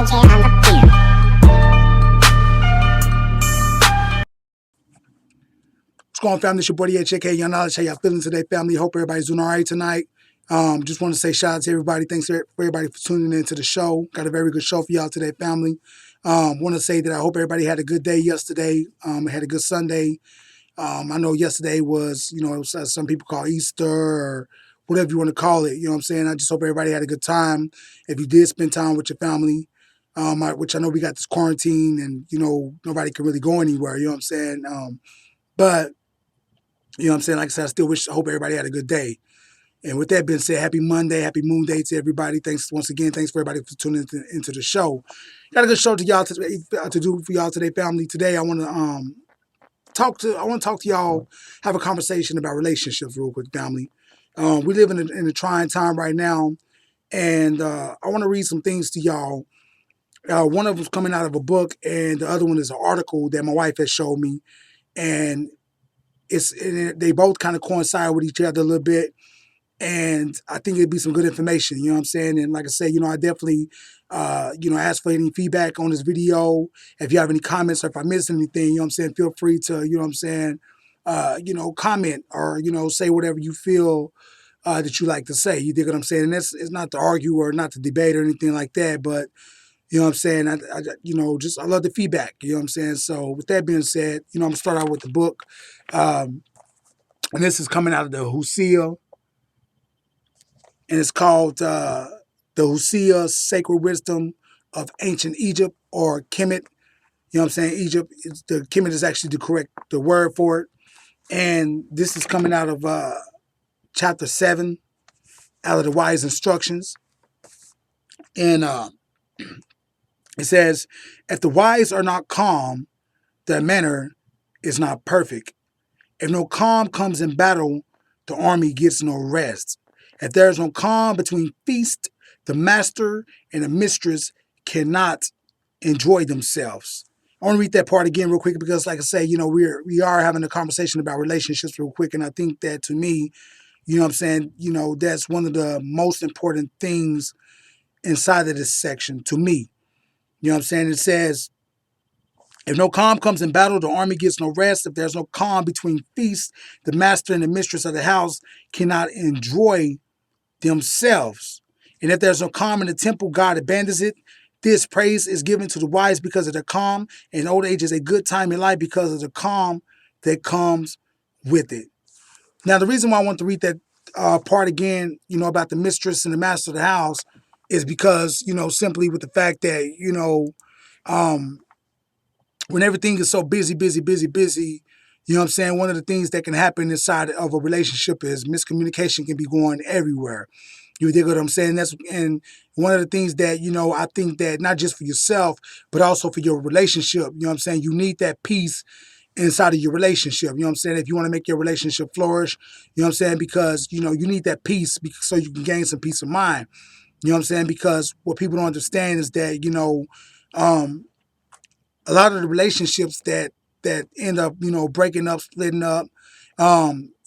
What's going on, family? It's your boy HK Young Knowledge. How y'all feeling today, family? Hope everybody's doing all right tonight. Just want to say shout out to everybody. Thanks for everybody for tuning in to the show. Got a very good show for y'all today, family. Want to say that I hope everybody had a good day yesterday. Had a good Sunday. I know yesterday was, some people call Easter or whatever you want to call it. You know what I'm saying? I just hope everybody had a good time. If you did spend time with your family, which I know we got this quarantine and, nobody can really go anywhere. You know what I'm saying? But, you know what I'm saying? Like I said, I hope everybody had a good day. And with that being said, happy Monday, happy Moon Day to everybody. Thanks once again. Thanks for everybody for tuning into the show. Got a good show to y'all to do for y'all today, family. Today I want to talk to y'all, have a conversation about relationships real quick, family. We live in a trying time right now, and I want to read some things to y'all. One of them's coming out of a book, and the other one is an article that my wife has showed me, and they both kind of coincide with each other a little bit. And I think it'd be some good information, you know what I'm saying? And like I said, I definitely, ask for any feedback on this video. If you have any comments or if I missed anything, you know what I'm saying, feel free to, comment or, say whatever you feel that you like to say. You dig what I'm saying? And it's not to argue or not to debate or anything like that, but, you know what I'm saying, I love the feedback, you know what I'm saying? So with that being said, I'm going to start out with the book. And this is coming out of the Hosea. And it's called the Hosea Sacred Wisdom of Ancient Egypt, or Kemet. You know what I'm saying? Egypt, the Kemet is actually the word for it. And this is coming out of chapter 7, out of the Wise Instructions. And it says, if the wise are not calm, their manner is not perfect. If no calm comes in battle, the army gets no rest. If there is no calm between feast, the master and the mistress cannot enjoy themselves. I want to read that part again real quick because, like I say, we are having a conversation about relationships real quick, and I think that to me, you know what I'm saying, that's one of the most important things inside of this section to me. You know what I'm saying? It says, if no calm comes in battle, the army gets no rest. If there's no calm between feasts, the master and the mistress of the house cannot enjoy themselves. And if there's no calm in the temple, God abandons it. This praise is given to the wise because of their calm, and old age is a good time in life because of the calm that comes with it. Now, the reason why I want to read that part again, about the mistress and the master of the house is because, simply with the fact that, when everything is so busy, you know what I'm saying? One of the things that can happen inside of a relationship is miscommunication can be going everywhere. You dig what I'm saying? And one of the things that, I think that not just for yourself, but also for your relationship, you know what I'm saying? You need that peace inside of your relationship. You know what I'm saying? If you want to make your relationship flourish, you know what I'm saying? Because, you need that peace so you can gain some peace of mind. You know what I'm saying? Because what people don't understand is that, a lot of the relationships that end up, breaking up, splitting up,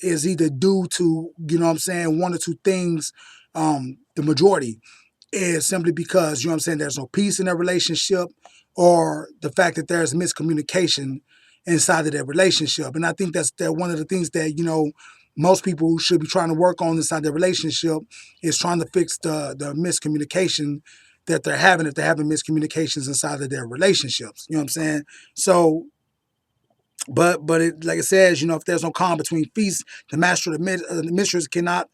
is either due to, one or two things. The majority is simply because, there's no peace in their relationship, or the fact that there's miscommunication inside of their relationship. And I think that's one of the things that, most people should be trying to work on inside their relationship, is trying to fix the miscommunication that they're having, if they're having miscommunications inside of their relationships. You know what I'm saying? So, but it, like it says, if there's no calm between feasts, the master and the mistress cannot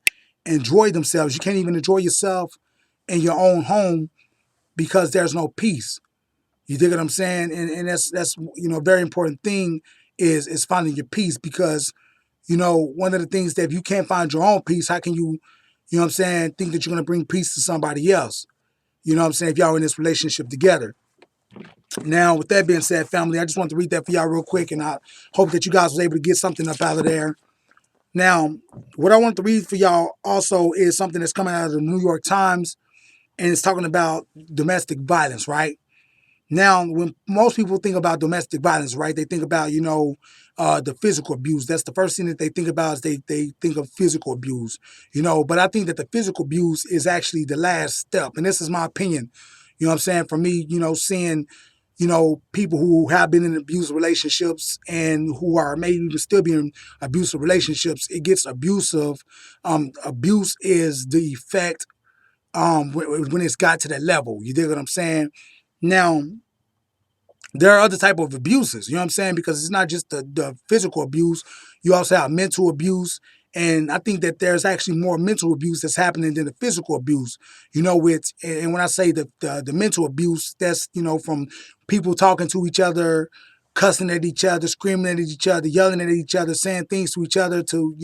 enjoy themselves. You can't even enjoy yourself in your own home because there's no peace. You dig what I'm saying? And that's a very important thing is finding your peace, because, one of the things that if you can't find your own peace, how can you, think that you're going to bring peace to somebody else? You know what I'm saying? If y'all are in this relationship together. Now, with that being said, family, I just want to read that for y'all real quick, and I hope that you guys was able to get something up out of there. Now, what I want to read for y'all also is something that's coming out of the New York Times, and it's talking about domestic violence, right? Now, when most people think about domestic violence, right, they think about, the physical abuse. That's the first thing that they think about, is they think of physical abuse, but I think that the physical abuse is actually the last step. And this is my opinion. You know what I'm saying? For me, seeing, people who have been in abusive relationships and who are maybe even still being in abusive relationships, it gets abusive. Abuse is the effect when it's got to that level. You dig what I'm saying? Now, there are other type of abuses, you know what I'm saying? Because it's not just the physical abuse. You also have mental abuse. And I think that there's actually more mental abuse that's happening than the physical abuse, with, and when I say the mental abuse, that's, from people talking to each other, cussing at each other, screaming at each other, yelling at each other, saying things to each other to,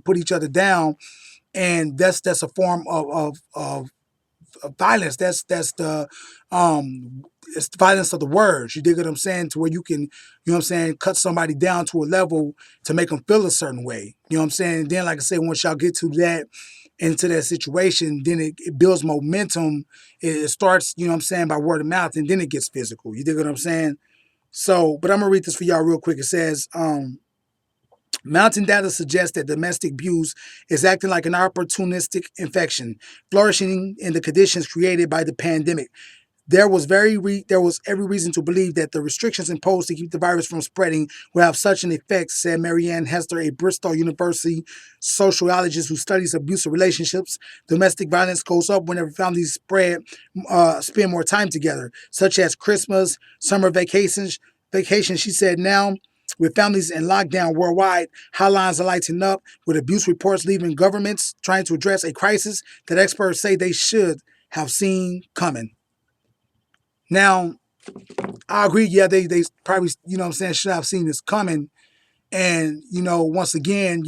put each other down. And that's a form of violence. That's the it's the violence of the words. You dig what I'm saying? To where you can, cut somebody down to a level to make them feel a certain way. You know what I'm saying? And then, like I said, once y'all get to that into that situation, then it builds momentum. It starts, by word of mouth, and then it gets physical. You dig what I'm saying? So, but I'm gonna read this for y'all real quick. It says, mounting data suggests that domestic abuse is acting like an opportunistic infection, flourishing in the conditions created by the pandemic. There was every reason to believe that the restrictions imposed to keep the virus from spreading would have such an effect, said Marianne Hester, a Bristol University sociologist who studies abusive relationships. Domestic violence goes up whenever families spend more time together, such as Christmas, summer vacations. She said now, with families in lockdown worldwide, hotlines are lighting up, with abuse reports leaving governments trying to address a crisis that experts say they should have seen coming. Now, I agree, yeah, they probably, should have seen this coming. And, once again,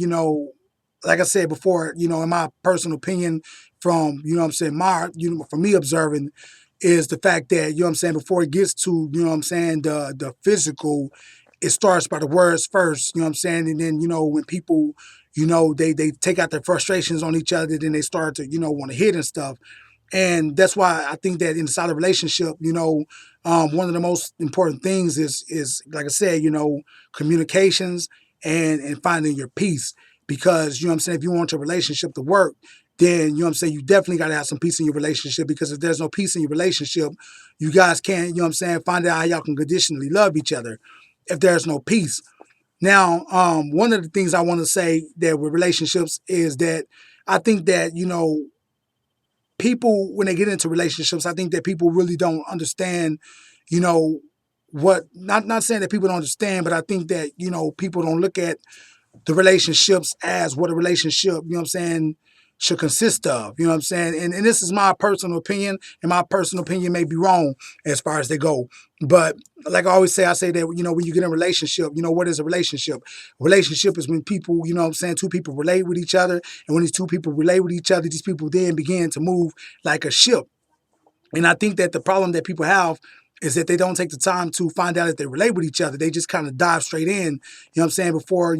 like I said before, in my personal opinion, from, from me observing, is the fact that, before it gets to, the physical, it starts by the words first, and then, when people, they take out their frustrations on each other, then they start to, want to hit and stuff. And that's why I think that inside a relationship, one of the most important things is like I said, communications and finding your peace. Because, if you want your relationship to work, then, you definitely got to have some peace in your relationship. Because if there's no peace in your relationship, you guys can't, find out how y'all can conditionally love each other if there's no peace. Now, one of the things I want to say that with relationships is that I think that, people, when they get into relationships, I think that people really don't understand, what, not saying that people don't understand, but I think that, people don't look at the relationships as what a relationship, should consist of. You know what I'm saying? And this is my personal opinion, and my personal opinion may be wrong as far as they go. But like I always say, I say that, when you get in a relationship, what is a relationship? A relationship is when people, two people relate with each other. And when these two people relate with each other, these people then begin to move like a ship. And I think that the problem that people have is that they don't take the time to find out if they relate with each other. They just kind of dive straight in, before,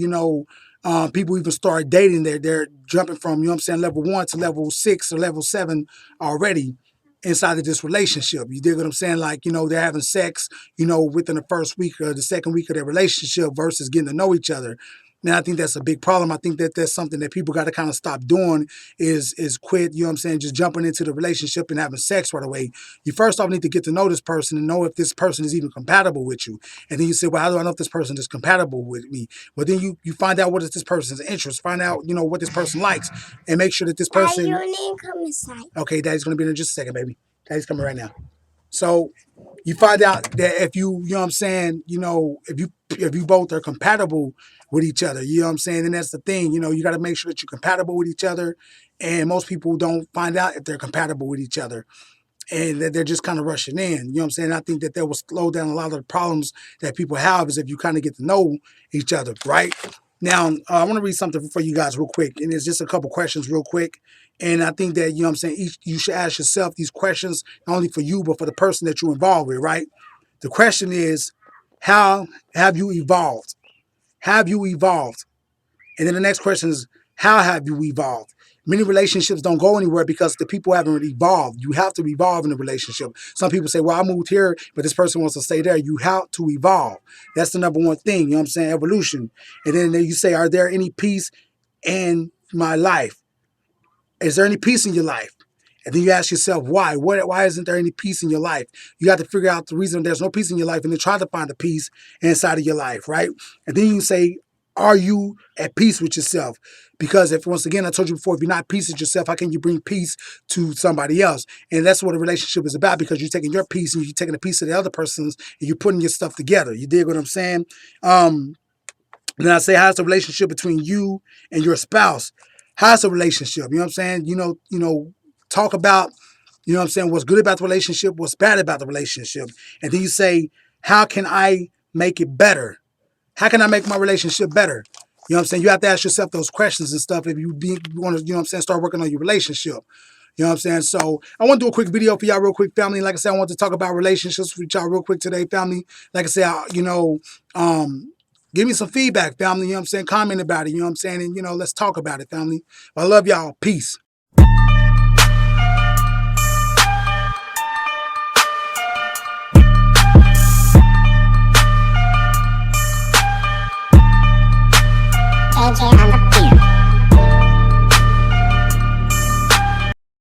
people even start dating. They're jumping from, level 1 to level 6 or level 7 already inside of this relationship. You dig what I'm saying? Like, they're having sex, within the first week or the second week of their relationship versus getting to know each other. And I think that's a big problem. I think that that's something that people got to kind of stop doing is quit, just jumping into the relationship and having sex right away. You first off need to get to know this person and know if this person is even compatible with you. And then you say, well, how do I know if this person is compatible with me? Well, then you find out what is this person's interest, find out, what this person likes, and make sure that this person... Your name come inside. Okay, Daddy's going to be in just a second, baby. Daddy's coming right now. So you find out that if if you both are compatible with each other, and that's the thing, you got to make sure that you're compatible with each other. And most people don't find out if they're compatible with each other, and that they're just kind of rushing in. I think that will slow down a lot of the problems that people have is if you kind of get to know each other, right? Now, I want to read something for you guys real quick, and it's just a couple questions real quick. And I think that, you should ask yourself these questions, not only for you, but for the person that you're involved with, right? The question is, how have you evolved? Have you evolved? And then the next question is, how have you evolved? Many relationships don't go anywhere because the people haven't evolved. You have to evolve in a relationship. Some people say, well, I moved here, but this person wants to stay there. You have to evolve. That's the number one thing, evolution. And then you say, are there any peace in my life? Is there any peace in your life? And then you ask yourself, why? Why isn't there any peace in your life? You got to figure out the reason there's no peace in your life and then try to find the peace inside of your life, right? And then you say, are you at peace with yourself? Because if, once again, I told you before, if you're not at peace with yourself, how can you bring peace to somebody else? And that's what a relationship is about, because you're taking your peace and you're taking a piece of the other person's and you're putting your stuff together. You dig what I'm saying? Then I say, how's the relationship between you and your spouse? How's the relationship? You know what I'm saying? Talk about, what's good about the relationship, what's bad about the relationship. And then you say, how can I make it better? How can I make my relationship better? You know what I'm saying? You have to ask yourself those questions and stuff if you want to, start working on your relationship. You know what I'm saying? So I want to do a quick video for y'all real quick, family. Like I said, I want to talk about relationships with y'all real quick today, family. Like I said, give me some feedback, family. You know what I'm saying? Comment about it. You know what I'm saying? And, let's talk about it, family. I love y'all. Peace. AJ